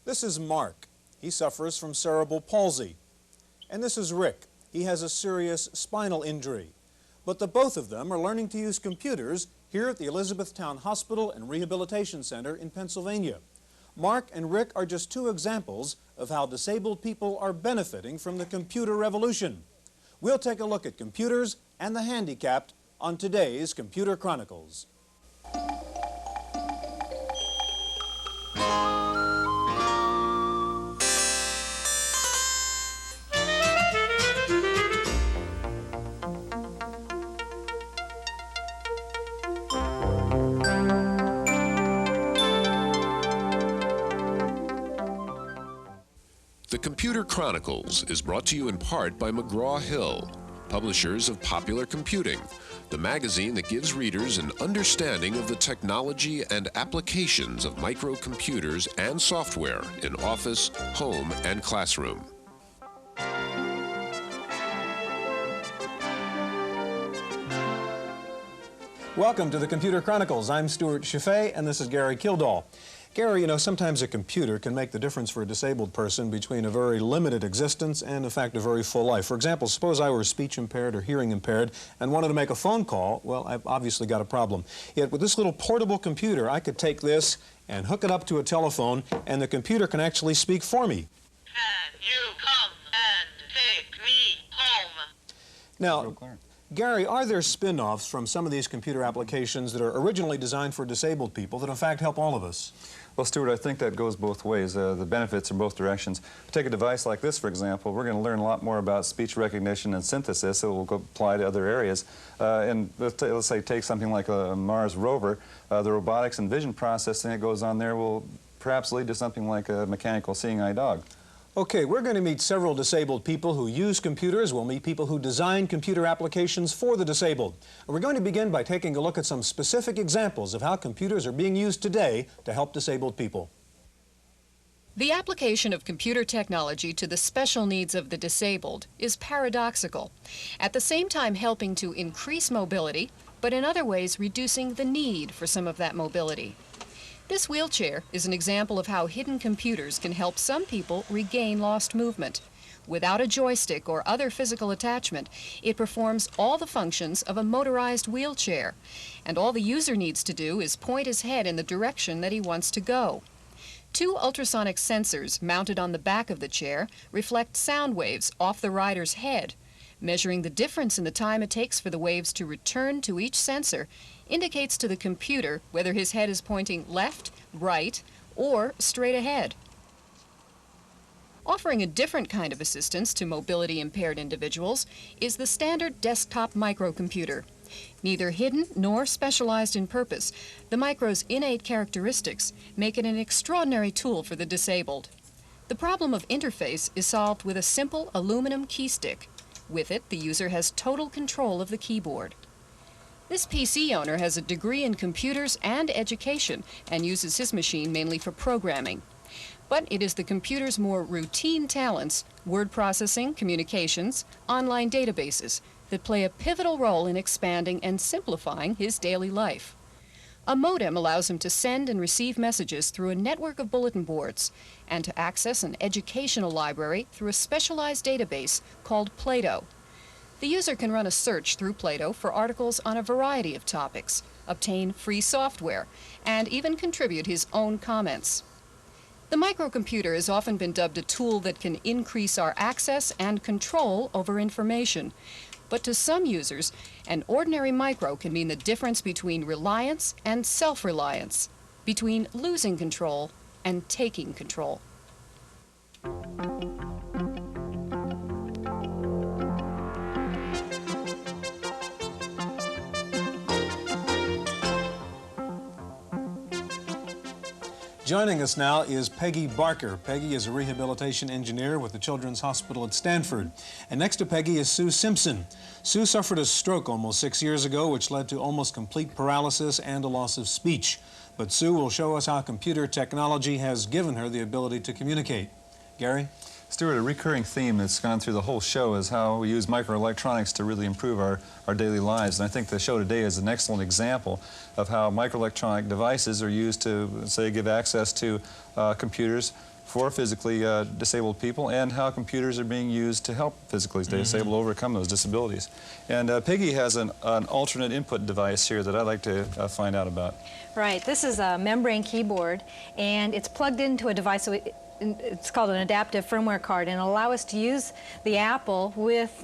This is Mark. He suffers from cerebral palsy. And this is Rick. He has a serious spinal injury. But the both of them are learning to use computers here at the Elizabethtown Hospital and Rehabilitation Center in Pennsylvania. Mark and Rick are just two examples of how disabled people are benefiting from the computer revolution. We'll take a look at computers and the handicapped on today's Computer Chronicles. The Computer Chronicles is brought to you in part by McGraw-Hill, publishers of Popular Computing, the magazine that gives readers an understanding of the technology and applications of microcomputers and software in office, home, and classroom. Welcome to the Computer Chronicles. I'm Stuart Chaffee, and this is Gary Kildall. Gary, you know, sometimes a computer can make the difference for a disabled person between a very limited existence and, in fact, a very full life. For example, suppose I were speech impaired or hearing impaired and wanted to make a phone call. Well, I've obviously got a problem. Yet with this little portable computer, I could take this and hook it up to a telephone, and the computer can actually speak for me. Can you come and take me home? Now, Gary, are there spin-offs from some of these computer applications that are originally designed for disabled people that in fact help all of us? Well, Stuart, I think that goes both ways. The benefits are both directions. Take a device like this, for example. We're going to learn a lot more about speech recognition and synthesis. It will apply to other areas. And let's say take something like a Mars rover. The robotics and vision processing that goes on there will perhaps lead to something like a mechanical seeing eye dog. Okay, we're going to meet several disabled people who use computers. We'll meet people who design computer applications for the disabled. And we're going to begin by taking a look at some specific examples of how computers are being used today to help disabled people. The application of computer technology to the special needs of the disabled is paradoxical, at the same time helping to increase mobility, but in other ways reducing the need for some of that mobility. This wheelchair is an example of how hidden computers can help some people regain lost movement. Without a joystick or other physical attachment, it performs all the functions of a motorized wheelchair, and all the user needs to do is point his head in the direction that he wants to go. Two ultrasonic sensors mounted on the back of the chair reflect sound waves off the rider's head. Measuring the difference in the time it takes for the waves to return to each sensor indicates to the computer whether his head is pointing left, right, or straight ahead. Offering a different kind of assistance to mobility-impaired individuals is the standard desktop microcomputer. Neither hidden nor specialized in purpose, the micro's innate characteristics make it an extraordinary tool for the disabled. The problem of interface is solved with a simple aluminum key stick. With it, the user has total control of the keyboard. This PC owner has a degree in computers and education and uses his machine mainly for programming. But it is the computer's more routine talents, word processing, communications, online databases, that play a pivotal role in expanding and simplifying his daily life. A modem allows him to send and receive messages through a network of bulletin boards and to access an educational library through a specialized database called Plato. The user can run a search through Plato for articles on a variety of topics, obtain free software, and even contribute his own comments. The microcomputer has often been dubbed a tool that can increase our access and control over information. But to some users, an ordinary micro can mean the difference between reliance and self-reliance, between losing control and taking control. Joining us now is Peggy Barker. Peggy is a rehabilitation engineer with the Children's Hospital at Stanford. And next to Peggy is Sue Simpson. Sue suffered a stroke almost 6 years ago, which led to almost complete paralysis and a loss of speech. But Sue will show us how computer technology has given her the ability to communicate. Gary? Stuart, a recurring theme that's gone through the whole show is how we use microelectronics to really improve our daily lives. And I think the show today is an excellent example of how microelectronic devices are used to, say, give access to computers for physically disabled people and how computers are being used to help physically disabled overcome those disabilities. And Peggy has an alternate input device here that I'd like to find out about. Right. This is a membrane keyboard, and it's plugged into a device. So it's called an adaptive firmware card, and it'll allow us to use the Apple with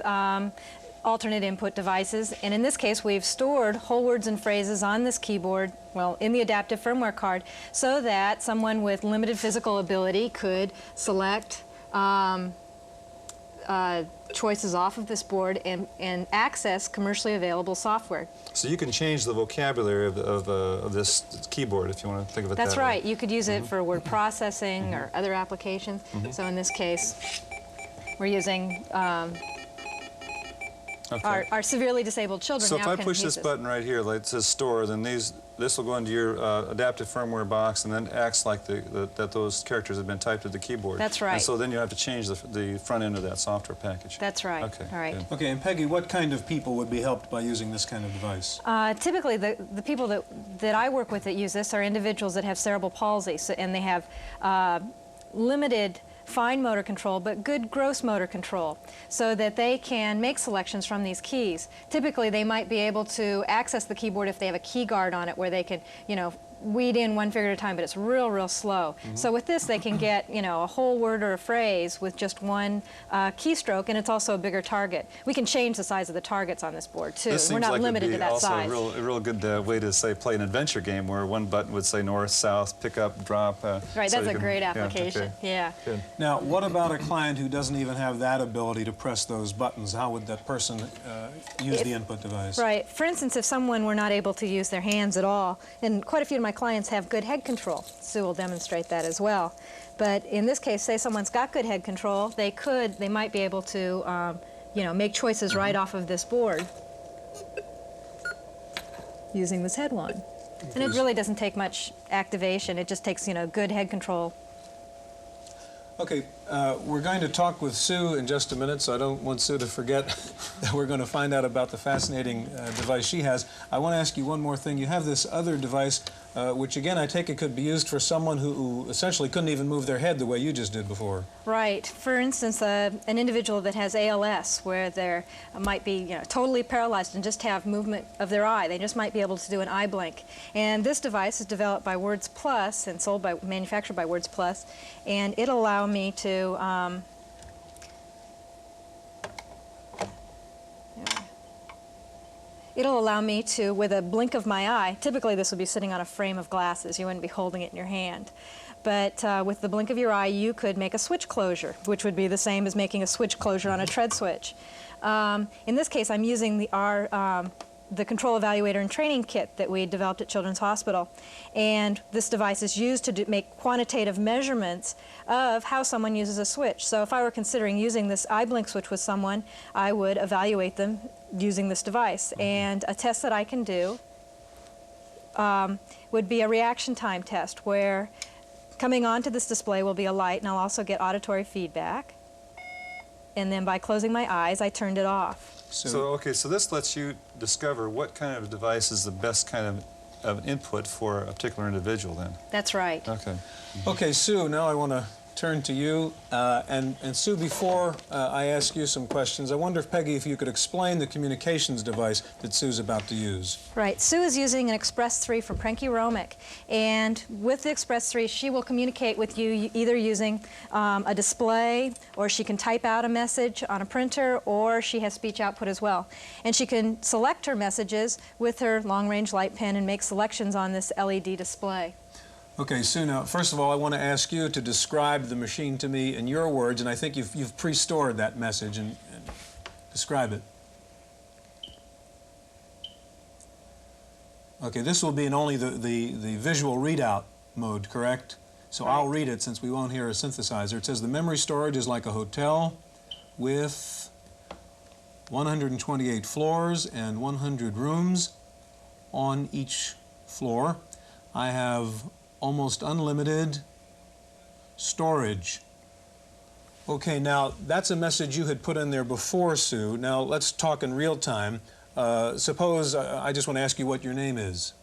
alternate input devices. And in this case, we've stored whole words and phrases on this keyboard, well, in the adaptive firmware card, so that someone with limited physical ability could select choices off of this board and access commercially available software. So you can change the vocabulary of this keyboard, if you want to think of it that way. That's right. You could use it for word processing or other applications. So in this case, we're using our severely disabled children. So now if I can push use this button right here, like it says store, then this will go into your adaptive firmware box and then acts like that those characters have been typed to the keyboard. That's right. And so then you have to change the front end of that software package. That's right. Okay. All right. Good. Okay, and Peggy, what kind of people would be helped by using this kind of device? Typically, the people that I work with that use this are individuals that have cerebral palsy, and they have limited fine motor control, but good gross motor control, so that they can make selections from these keys. Typically, they might be able to access the keyboard if they have a key guard on it, where they can, weed in one figure at a time, but it's real slow. So with this, they can get, a whole word or a phrase with just one keystroke, and it's also a bigger target. We can change the size of the targets on this board, too. This We're seems not like limited to that also size. a real good way to, say, play an adventure game where one button would say north, south, pick up, drop. Right, so that's a great yeah, application. okay. Yeah. Good. Now, what about a client who doesn't even have that ability to press those buttons? How would that person use the input device? Right. For instance, if someone were not able to use their hands at all, and quite a few of my clients have good head control. Sue will demonstrate that as well. But in this case, say someone's got good head control, they might be able to, make choices right off of this board using this head one. And it really doesn't take much activation. It just takes, good head control. Okay, we're going to talk with Sue in just a minute, so I don't want Sue to forget that we're going to find out about the fascinating device she has. I want to ask you one more thing. You have this other device, which again I take it could be used for someone who essentially couldn't even move their head the way you just did before. Right. For instance, an individual that has ALS, where they might be totally paralyzed and just have movement of their eye. They just might be able to do an eye blink. And this device is developed by Words Plus and manufactured by Words Plus, and it'll allow me to with a blink of my eye, typically this would be sitting on a frame of glasses, you wouldn't be holding it in your hand, but with the blink of your eye you could make a switch closure, which would be the same as making a switch closure on a tread switch. In this case, I'm using the control evaluator and training kit that we developed at Children's Hospital, and this device is used to make quantitative measurements of how someone uses a switch. So if I were considering using this eye blink switch with someone, I would evaluate them using this device. And a test that I can do would be a reaction time test, where coming onto this display will be a light, and I'll also get auditory feedback. And then by closing my eyes, I turned it off. So this lets you discover what kind of device is the best kind of input for a particular individual then. That's right. Okay. Okay, Sue, now I want to turn to you. And Sue, before I ask you some questions, I wonder if, Peggy, if you could explain the communications device that Sue's about to use. Right. Sue is using an Express 3 from Prenke Romick, and with the Express 3, she will communicate with you either using a display, or she can type out a message on a printer, or she has speech output as well. And she can select her messages with her long-range light pen and make selections on this LED display. Okay, Sue, now, first of all, I want to ask you to describe the machine to me in your words, and I think you've pre-stored that message, and describe it. Okay, this will be in only the visual readout mode, correct? So right. I'll read it since we won't hear a synthesizer. It says the memory storage is like a hotel with 128 floors and 100 rooms on each floor. I have almost unlimited storage. Okay, now that's a message you had put in there before, Sue. Now let's talk in real time. Suppose I just want to ask you what your name is.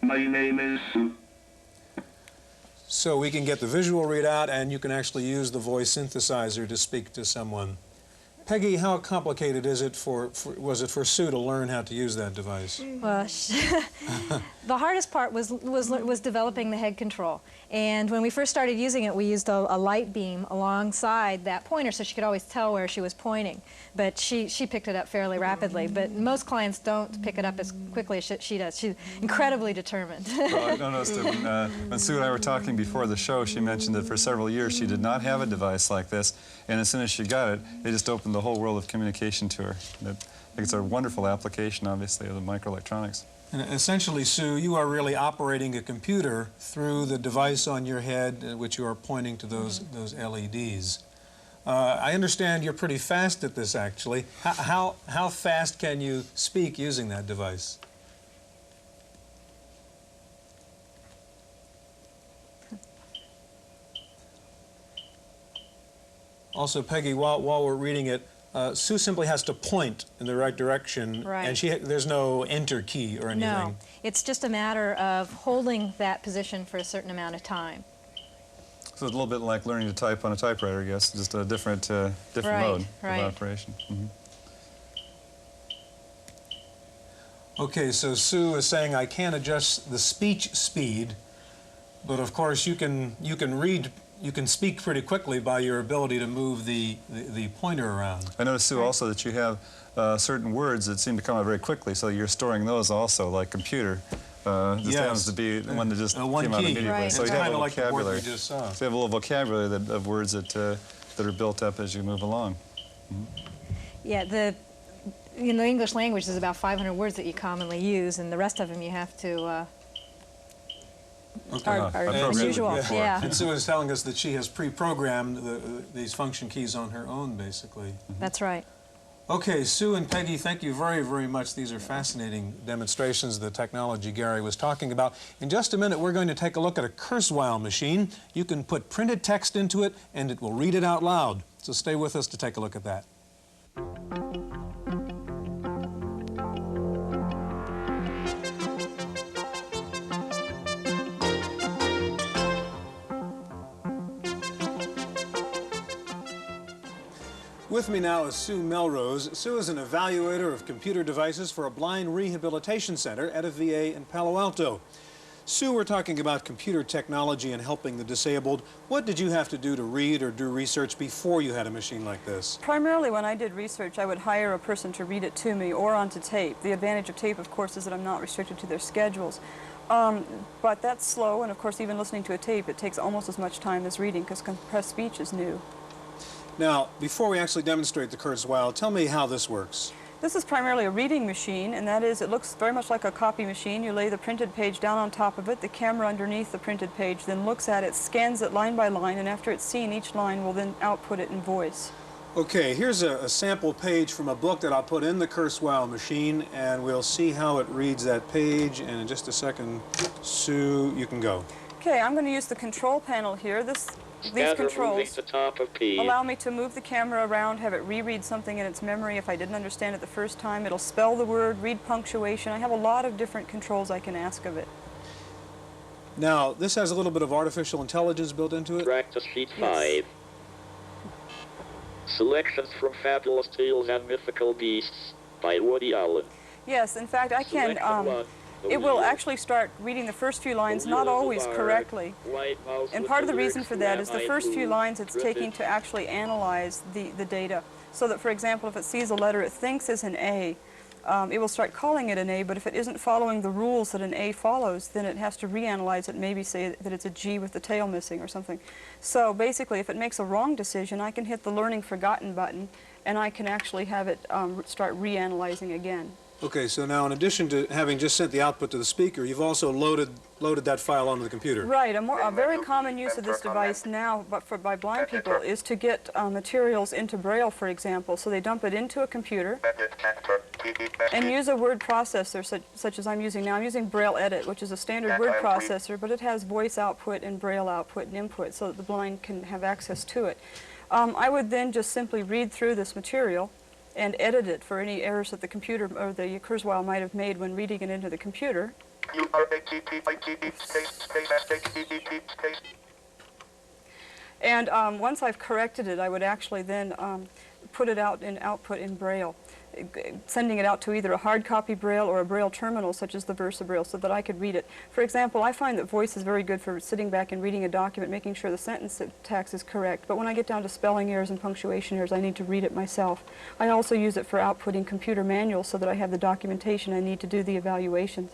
My name is Sue. So we can get the visual readout, and you can actually use the voice synthesizer to speak to someone. Peggy, how complicated is it was it for Sue to learn how to use that device? Well, the hardest part was developing the head control. And when we first started using it, we used a light beam alongside that pointer so she could always tell where she was pointing. But she picked it up fairly rapidly. But most clients don't pick it up as quickly as she does. She's incredibly determined. Well, I noticed that when Sue and I were talking before the show, she mentioned that for several years she did not have a device like this. And as soon as she got it, they just opened the whole world of communication to her. I think it's a wonderful application, obviously, of the microelectronics. And essentially, Sue, you are really operating a computer through the device on your head, which you are pointing to those LEDs. I understand you're pretty fast at this, actually. How fast can you speak using that device? Also, Peggy, while we're reading it, Sue simply has to point in the right direction, Right. and there's no enter key or anything. No, it's just a matter of holding that position for a certain amount of time. So it's a little bit like learning to type on a typewriter, I guess, just a different mode of operation. Mm-hmm. Okay, so Sue is saying I can't adjust the speech speed, but of course you can speak pretty quickly by your ability to move the pointer around. I noticed, Sue, also that you have certain words that seem to come out very quickly, so you're storing those also, like computer. Just happens to be the one that just came out immediately. Right. So It's you have kind a of like the word vocabulary. we just saw. So you have a little vocabulary of words that are built up as you move along. Mm-hmm. Yeah, in the English language, there's about 500 words that you commonly use, and the rest of them you have to are unusual. Yeah. And Sue is telling us that she has pre-programmed these function keys on her own, basically. Mm-hmm. That's right. Okay, Sue and Peggy, thank you very, very much. These are fascinating demonstrations of the technology Gary was talking about. In just a minute, we're going to take a look at a Kurzweil machine. You can put printed text into it, and it will read it out loud. So stay with us to take a look at that. With me now is Sue Melrose. Sue is an evaluator of computer devices for a blind rehabilitation center at a VA in Palo Alto. Sue, we're talking about computer technology and helping the disabled. What did you have to do to read or do research before you had a machine like this? Primarily when I did research, I would hire a person to read it to me or onto tape. The advantage of tape, of course, is that I'm not restricted to their schedules. But that's slow, and of course even listening to a tape, it takes almost as much time as reading because compressed speech is new. Now, before we actually demonstrate the Kurzweil, tell me how this works. This is primarily a reading machine, and that is, it looks very much like a copy machine. You lay the printed page down on top of it, the camera underneath the printed page then looks at it, scans it line by line, and after it's seen, each line will then output it in voice. Okay, here's a sample page from a book that I'll put in the Kurzweil machine, and we'll see how it reads that page. And in just a second, Sue, you can go. Okay, I'm going to use the control panel here. These controls allow me to move the camera around, have it reread something in its memory. If I didn't understand it the first time, it'll spell the word, read punctuation. I have a lot of different controls I can ask of it. Now, this has a little bit of artificial intelligence built into it. Practice sheet 5. Yes. Selections from Fabulous Tales and Mythical Beasts by Woody Allen. Yes, in fact, I can. It will actually start reading the first few lines, not always correctly. And part of the reason for that is the first few lines it's taking to actually analyze the data. So that, for example, if it sees a letter it thinks is an A, it will start calling it an A, but if it isn't following the rules that an A follows, then it has to reanalyze it, maybe say that it's a G with the tail missing or something. So basically, if it makes a wrong decision, I can hit the Learning Forgotten button, and I can actually have it start reanalyzing again. Okay, so now in addition to having just sent the output to the speaker, you've also loaded that file onto the computer. Right. A very common use of this device now, but by blind people, is to get materials into Braille, for example. So they dump it into a computer and use a word processor such as I'm using now. I'm using Braille Edit, which is a standard word processor, but it has voice output and Braille output and input so that the blind can have access to it. I would then just simply read through this material and edit it for any errors that the computer or the Kurzweil might have made when reading it into the computer. And once I've corrected it, I would actually then put it out in output in Braille, sending it out to either a hard copy Braille or a Braille terminal such as the VersaBraille so that I could read it. For example, I find that voice is very good for sitting back and reading a document, making sure the sentence syntax is correct. But when I get down to spelling errors and punctuation errors, I need to read it myself. I also use it for outputting computer manuals so that I have the documentation I need to do the evaluations.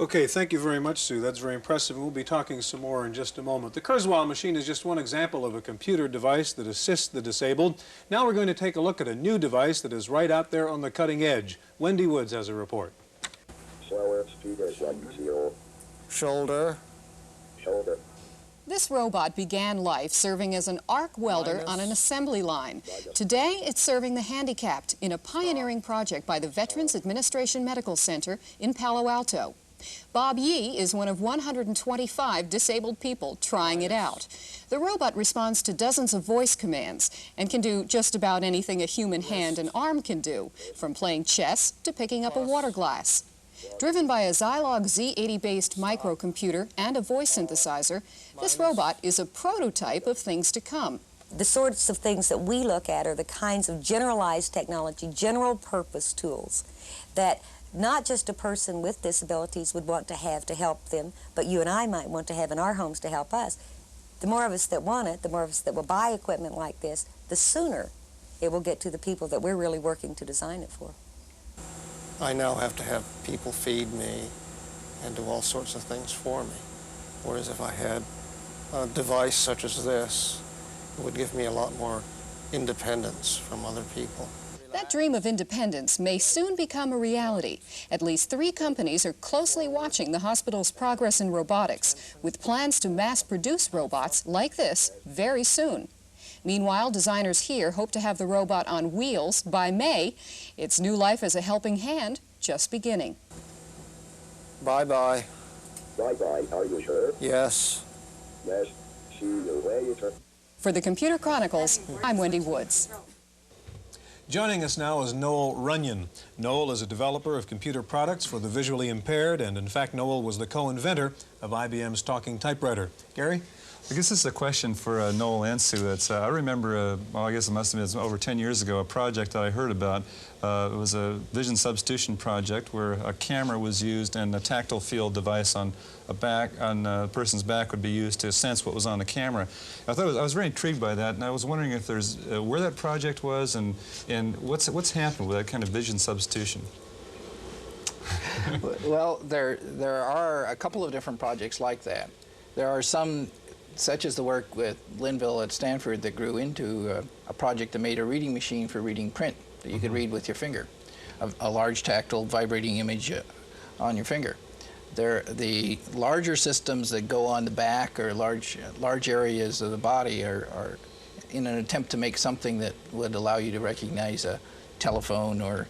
Okay, thank you very much, Sue. That's very impressive. We'll be talking some more in just a moment. The Kurzweil machine is just one example of a computer device that assists the disabled. Now we're going to take a look at a new device that is right out there on the cutting edge. Wendy Woods has a report. Shoulder. This robot began life serving as an arc welder on an assembly line. Today, it's serving the handicapped in a pioneering project by the Veterans Administration Medical Center in Palo Alto. Bob Yee is one of 125 disabled people trying it out. The robot responds to dozens of voice commands and can do just about anything a human hand and arm can do, from playing chess to picking up a water glass. Driven by a Zilog Z80-based microcomputer and a voice synthesizer, this robot is a prototype of things to come. The sorts of things that we look at are the kinds of generalized technology, general purpose tools that not just a person with disabilities would want to have to help them, but you and I might want to have in our homes to help us. The more of us that want it, the more of us that will buy equipment like this, the sooner it will get to the people that we're really working to design it for. I now have to have people feed me and do all sorts of things for me. Whereas if I had a device such as this, it would give me a lot more independence from other people. That dream of independence may soon become a reality. At least 3 companies are closely watching the hospital's progress in robotics, with plans to mass-produce robots like this very soon. Meanwhile, designers here hope to have the robot on wheels by May. Its new life as a helping hand just beginning. Bye-bye. Bye-bye, are you sure? Yes. Yes. See you later. For the Computer Chronicles, I'm Wendy Woods. Joining us now is Noel Runyon. Noel is a developer of computer products for the visually impaired, and in fact, Noel was the co-inventor of IBM's talking typewriter. Gary? I guess this is a question for Noel and Sue. I remember, well, I guess it must have been over 10 years ago, a project that I heard about. It was a vision substitution project where a camera was used and a tactile field device on a person's back would be used to sense what was on the camera. I was very intrigued by that, and I was wondering if there's where that project was and what's happened with that kind of vision substitution. Well, there are a couple of different projects like that. There are some, such as the work with Linville at Stanford, that grew into a project that made a reading machine for reading print that you could read with your finger, a large tactile vibrating image on your finger. The larger systems that go on the back or large areas of the body are in an attempt to make something that would allow you to recognize a telephone or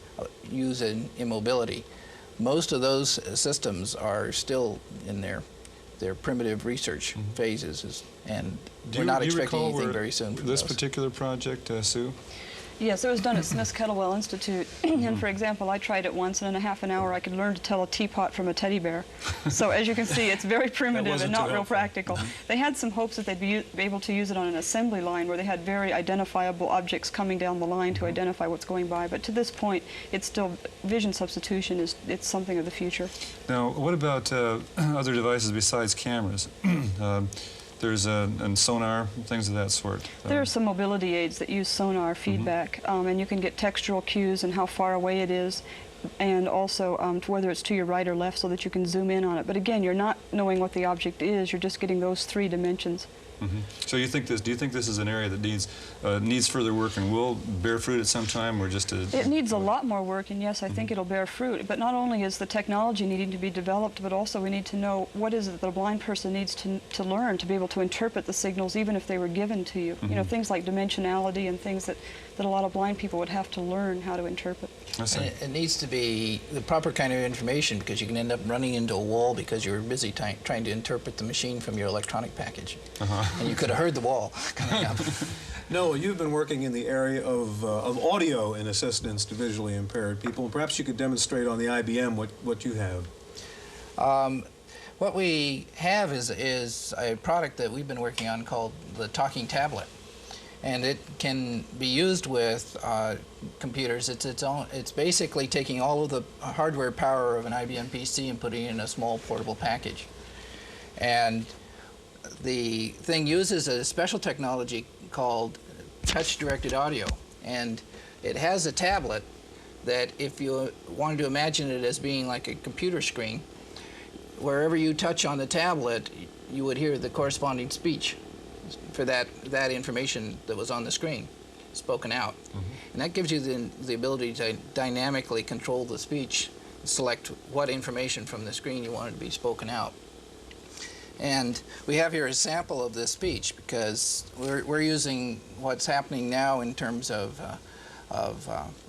use an immobility. Most of those systems are still in their primitive research phases, and we're not expecting anything very soon from this those. particular project, Sue? Yes, it was done at Smith's Kettlewell Institute. And for example, I tried it once, and in a half an hour I could learn to tell a teapot from a teddy bear. So as you can see, it's very primitive and not real practical. They had some hopes that they'd be able to use it on an assembly line where they had very identifiable objects coming down the line to identify what's going by. But to this point, it's still vision substitution. It's something of the future. Now, what about other devices besides cameras? There's and sonar, things of that sort. There are some mobility aids that use sonar feedback, and you can get textural cues and how far away it is, and also whether it's to your right or left so that you can zoom in on it. But again, you're not knowing what the object is, you're just getting those 3 dimensions. So do you think this is an area that needs further work and will bear fruit at some time, or just It needs a lot more work, and yes, I think it'll bear fruit. But not only is the technology needing to be developed, but also we need to know what is it that a blind person needs to learn to be able to interpret the signals, even if they were given to you. You know, things like dimensionality and things that a lot of blind people would have to learn how to interpret. It needs to be the proper kind of information, because you can end up running into a wall because you're busy trying to interpret the machine from your electronic package. And you could have heard the wall coming up. Noel, you've been working in the area of audio and assistance to visually impaired people. Perhaps you could demonstrate on the IBM what you have. What we have is a product that we've been working on called the talking tablet. And it can be used with computers. It's basically taking all of the hardware power of an IBM PC and putting it in a small portable package. And the thing uses a special technology called touch-directed audio. And it has a tablet that, if you wanted to imagine it as being like a computer screen, wherever you touch on the tablet, you would hear the corresponding speech for that information that was on the screen spoken out. And that gives you the ability to dynamically control the speech, select what information from the screen you wanted to be spoken out. And we have here a sample of this speech, because we're using what's happening now in terms of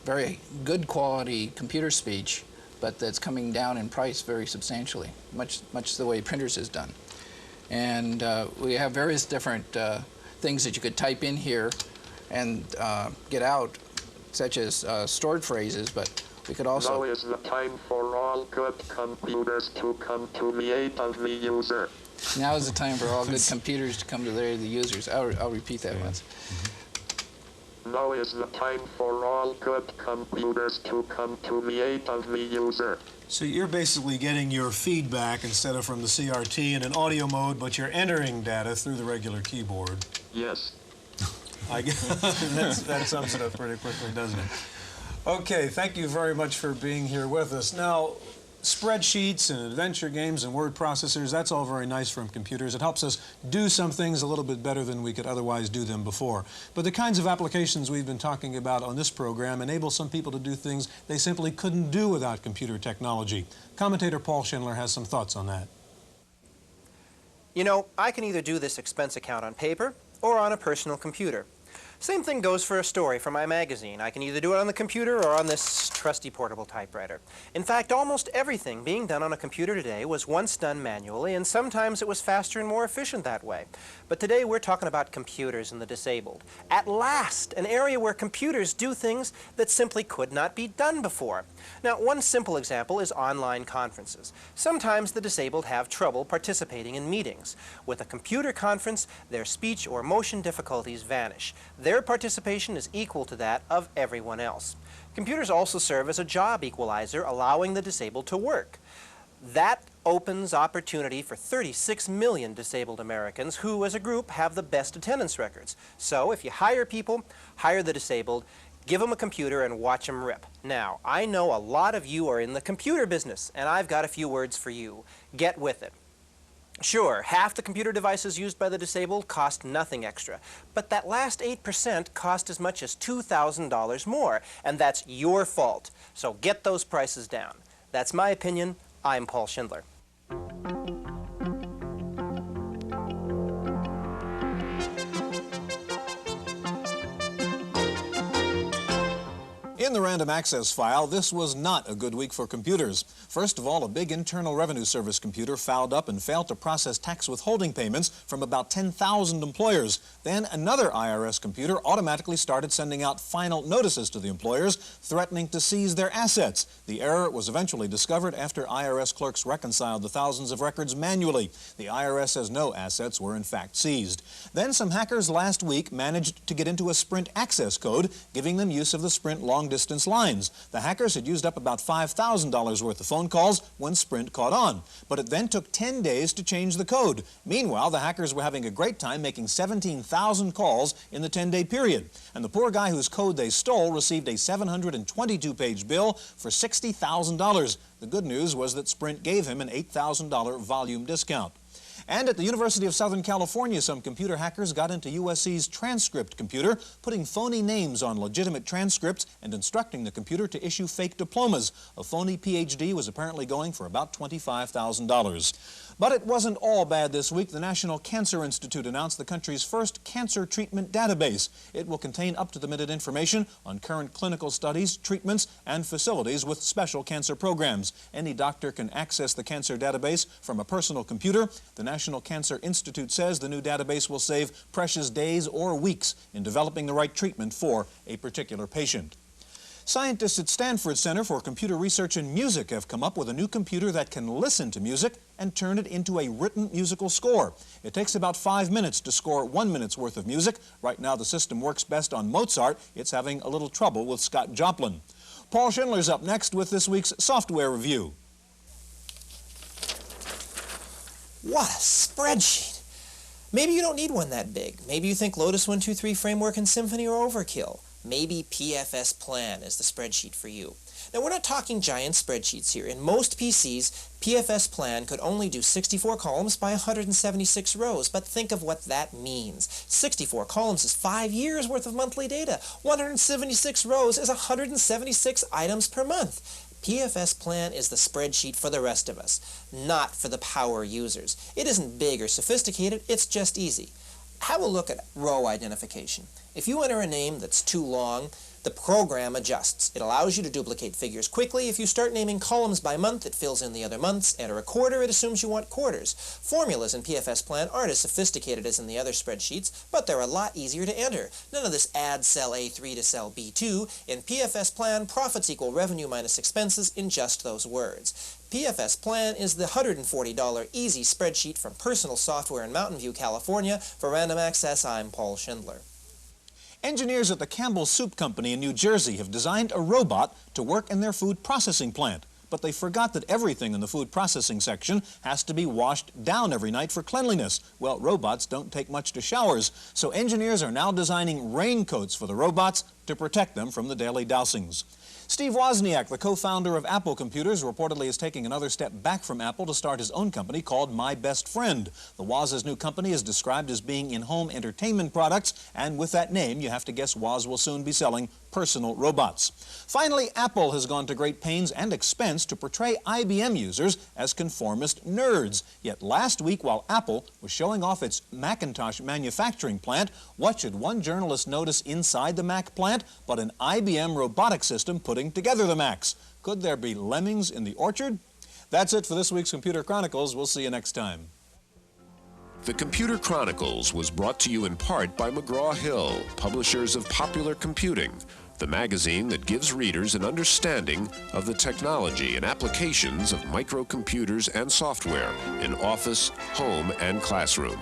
very good quality computer speech, but that's coming down in price very substantially, much the way printers is done. And we have various different things that you could type in here and get out, such as stored phrases, but we could also... Now is the time for all good computers to come to the aid of the user. Now is the time for all good computers to come to the aid of the users. I'll repeat that once. Now is the time for all good computers to come to the aid of the user. So you're basically getting your feedback instead of from the CRT in an audio mode, but you're entering data through the regular keyboard. Yes. I guess that sums it up pretty quickly, doesn't it? Okay, thank you very much for being here with us. Now, spreadsheets and adventure games and word processors, that's all very nice from computers. It helps us do some things a little bit better than we could otherwise do them before. But the kinds of applications we've been talking about on this program enable some people to do things they simply couldn't do without computer technology. Commentator Paul Schindler has some thoughts on that. You know, I can either do this expense account on paper or on a personal computer. Same thing goes for a story for my magazine. I can either do it on the computer or on this trusty portable typewriter. In fact, almost everything being done on a computer today was once done manually, and sometimes it was faster and more efficient that way. But today we're talking about computers and the disabled. At last, an area where computers do things that simply could not be done before. Now, one simple example is online conferences. Sometimes the disabled have trouble participating in meetings. With a computer conference, their speech or motion difficulties vanish. Their participation is equal to that of everyone else. Computers also serve as a job equalizer, allowing the disabled to work. That opens opportunity for 36 million disabled Americans who, as a group, have the best attendance records. So if you hire people, hire the disabled, give them a computer and watch them rip. Now, I know a lot of you are in the computer business, and I've got a few words for you. Get with it. Sure, half the computer devices used by the disabled cost nothing extra, but that last 8% cost as much as $2,000 more, and that's your fault. So get those prices down. That's my opinion. I'm Paul Schindler. In the random access file, this was not a good week for computers. First of all, a big Internal Revenue Service computer fouled up and failed to process tax withholding payments from about 10,000 employers. Then another IRS computer automatically started sending out final notices to the employers, threatening to seize their assets. The error was eventually discovered after IRS clerks reconciled the thousands of records manually. The IRS says no assets were in fact seized. Then some hackers last week managed to get into a Sprint access code, giving them use of the Sprint long-distance lines. The hackers had used up about $5,000 worth of phone calls when Sprint caught on. But it then took 10 days to change the code. Meanwhile, the hackers were having a great time making 17,000 calls in the 10-day period. And the poor guy whose code they stole received a 722-page bill for $60,000. The good news was that Sprint gave him an $8,000 volume discount. And at the University of Southern California, some computer hackers got into USC's transcript computer, putting phony names on legitimate transcripts and instructing the computer to issue fake diplomas. A phony PhD was apparently going for about $25,000. But it wasn't all bad this week. The National Cancer Institute announced the country's first cancer treatment database. It will contain up-to-the-minute information on current clinical studies, treatments, and facilities with special cancer programs. Any doctor can access the cancer database from a personal computer. The National Cancer Institute says the new database will save precious days or weeks in developing the right treatment for a particular patient. Scientists at Stanford Center for Computer Research and Music have come up with a new computer that can listen to music and turn it into a written musical score. It takes about 5 minutes to score 1 minute's worth of music. Right now the system works best on Mozart. It's having a little trouble with Scott Joplin. Paul Schindler's up next with this week's software review. What a spreadsheet! Maybe you don't need one that big. Maybe you think Lotus 123 Framework and Symphony are overkill. Maybe PFS Plan is the spreadsheet for you. Now, we're not talking giant spreadsheets here. In most PCs, PFS Plan could only do 64 columns by 176 rows, but think of what that means. 64 columns is 5 years worth of monthly data. 176 rows is 176 items per month. PFS Plan is the spreadsheet for the rest of us, not for the power users. It isn't big or sophisticated, it's just easy. Have a look at row identification. If you enter a name that's too long, the program adjusts. It allows you to duplicate figures quickly. If you start naming columns by month, it fills in the other months. Enter a quarter, it assumes you want quarters. Formulas in PFS Plan aren't as sophisticated as in the other spreadsheets, but they're a lot easier to enter. None of this add cell A3 to cell B2. In PFS Plan, profits equal revenue minus expenses in just those words. PFS Plan is the $140 easy spreadsheet from Personal Software in Mountain View, California. For Random Access, I'm Paul Schindler. Engineers at the Campbell Soup Company in New Jersey have designed a robot to work in their food processing plant. But they forgot that everything in the food processing section has to be washed down every night for cleanliness. Well, robots don't take much to showers, so engineers are now designing raincoats for the robots to protect them from the daily dousings. Steve Wozniak, the co-founder of Apple Computers, reportedly is taking another step back from Apple to start his own company called My Best Friend. The Woz's new company is described as being in-home entertainment products, and with that name, you have to guess Woz will soon be selling personal robots. Finally, Apple has gone to great pains and expense to portray IBM users as conformist nerds. Yet last week, while Apple was showing off its Macintosh manufacturing plant, what should one journalist notice inside the Mac plant but an IBM robotic system putting together the Macs? Could there be lemmings in the orchard? That's it for this week's Computer Chronicles. We'll see you next time. The Computer Chronicles was brought to you in part by McGraw-Hill, publishers of Popular Computing, the magazine that gives readers an understanding of the technology and applications of microcomputers and software in office, home, and classroom.